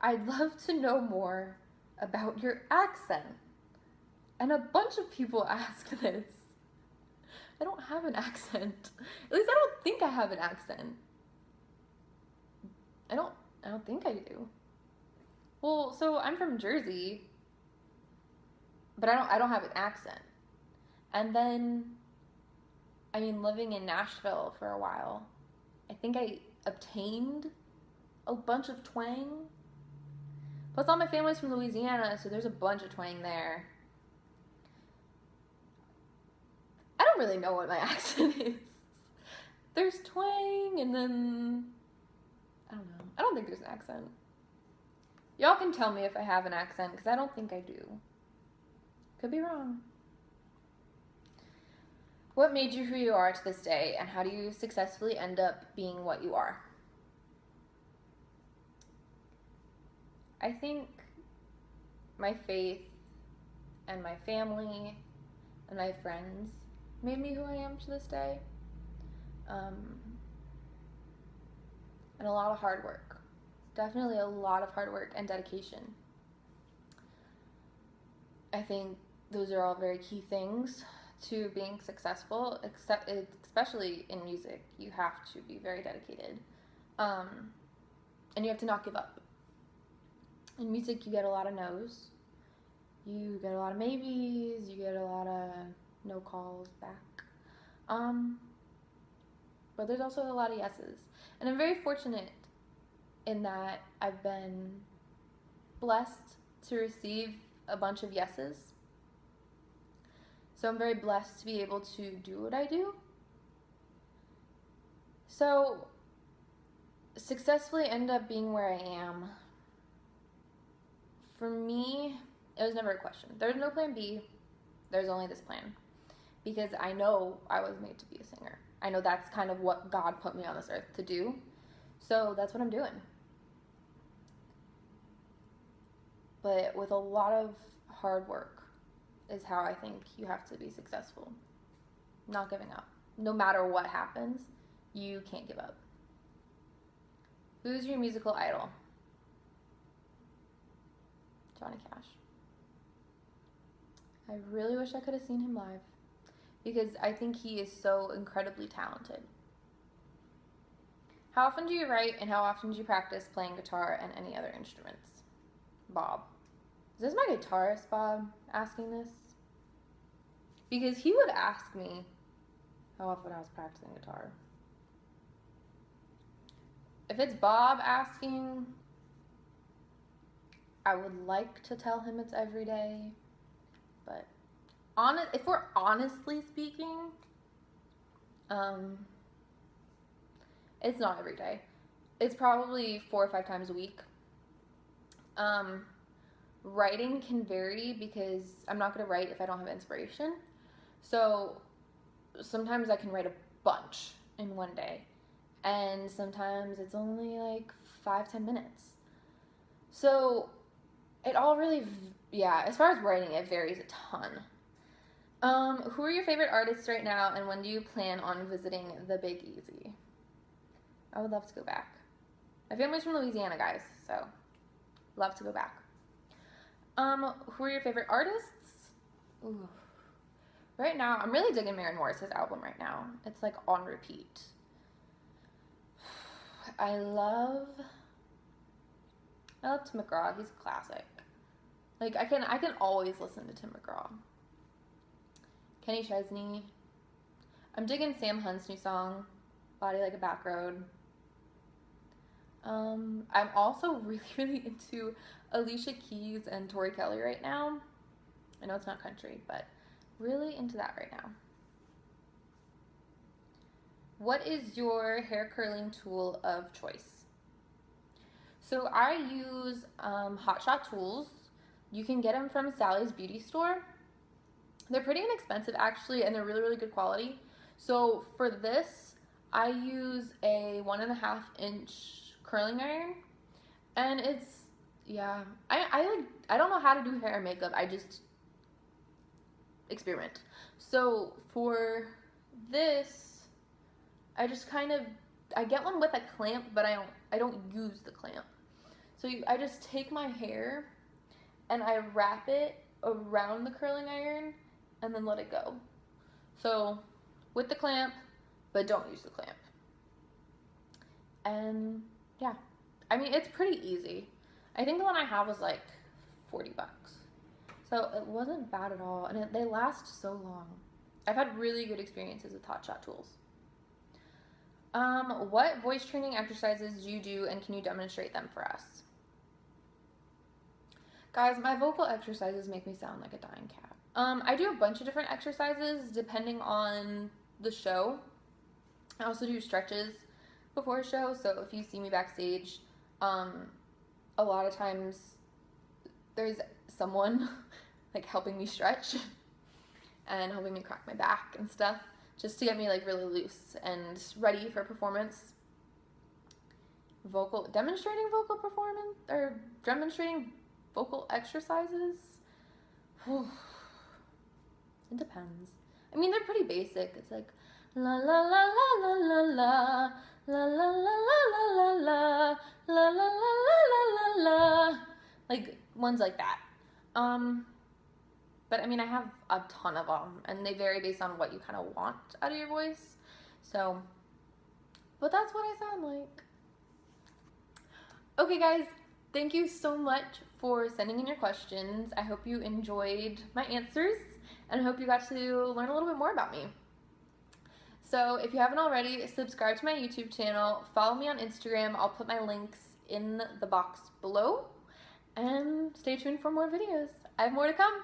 I'd love to know more about your accent. And a bunch of people ask this. I don't have an accent. At least I don't think I have an accent. I don't think I do. Well, so I'm from Jersey, but I don't have an accent. And then living in Nashville for a while, I think I obtained a bunch of twang. Plus all my family's from Louisiana, so there's a bunch of twang there. I don't really know what my accent is. There's twang, and then I don't know. I don't think there's an accent. Y'all can tell me if I have an accent, because I don't think I do. Could be wrong. What made you who you are to this day, and how do you successfully end up being what you are? I think my faith and my family and my friends made me who I am to this day. And a lot of hard work. Definitely a lot of hard work and dedication. I think those are all very key things to being successful, especially in music. You have to be very dedicated. And you have to not give up. In music, you get a lot of no's. You get a lot of maybes. You get a lot of no calls back. But there's also a lot of yeses. And I'm very fortunate in that I've been blessed to receive a bunch of yeses. So I'm very blessed to be able to do what I do. So successfully end up being where I am. For me, it was never a question. There's no plan B. There's only this plan. Because I know I was made to be a singer. I know that's kind of what God put me on this earth to do. So that's what I'm doing. But with a lot of hard work is how I think you have to be successful. Not giving up. No matter what happens, you can't give up. Who's your musical idol? Johnny Cash. I really wish I could have seen him live, because I think he is so incredibly talented. How often do you write, and how often do you practice playing guitar and any other instruments? Bob. Is this my guitarist, Bob, asking this? Because he would ask me how often I was practicing guitar. If it's Bob asking, I would like to tell him it's every day, but if we're honestly speaking, it's not every day. It's probably 4 or 5 times a week. Writing can vary because I'm not going to write if I don't have inspiration. So sometimes I can write a bunch in one day, and sometimes it's only like 5-10 minutes. So it all really, as far as writing, it varies a ton. Who are your favorite artists right now, and when do you plan on visiting the Big Easy? I would love to go back. My family's from Louisiana, guys, so love to go back. Who are your favorite artists? Ooh. Right now, I'm really digging Maren Morris's album right now. It's like on repeat. I love Tim McGraw. He's a classic. Like I can always listen to Tim McGraw. Kenny Chesney. I'm digging Sam Hunt's new song, Body Like a Back Road. I'm also really, really into Alicia Keys and Tori Kelly right now. I know it's not country, but really into that right now. What is your hair curling tool of choice? So I use Hot Shot tools. You can get them from Sally's Beauty Store. They're pretty inexpensive actually, and they're really, really good quality. So for this, I use a 1.5 inch curling iron, and it's, I don't know how to do hair and makeup. I just experiment. So for this, I just I get one with a clamp, but I don't use the clamp. So I just take my hair and I wrap it around the curling iron and then let it go. So with the clamp, but don't use the clamp. And yeah, I mean, it's pretty easy. I think the one I have was like 40 bucks. So it wasn't bad at all, and they last so long. I've had really good experiences with Hot Shot tools. What voice training exercises do you do, and can you demonstrate them for us? Guys, my vocal exercises make me sound like a dying cat. I do a bunch of different exercises depending on the show. I also do stretches before a show, so if you see me backstage, a lot of times there's someone like helping me stretch and helping me crack my back and stuff, just to get me like really loose and ready for performance. Demonstrating vocal performance or demonstrating vocal exercises. It depends. I mean, they're pretty basic. It's like la la la la la la la la la la la la la la la la la la la, like ones like that. But I mean, I have a ton of them, and they vary based on what you kind of want out of your voice. So, but that's what I sound like. Okay, guys, thank you so much for sending in your questions. I hope you enjoyed my answers, and I hope you got to learn a little bit more about me. So if you haven't already, subscribe to my YouTube channel, follow me on Instagram. I'll put my links in the box below, and stay tuned for more videos. I have more to come.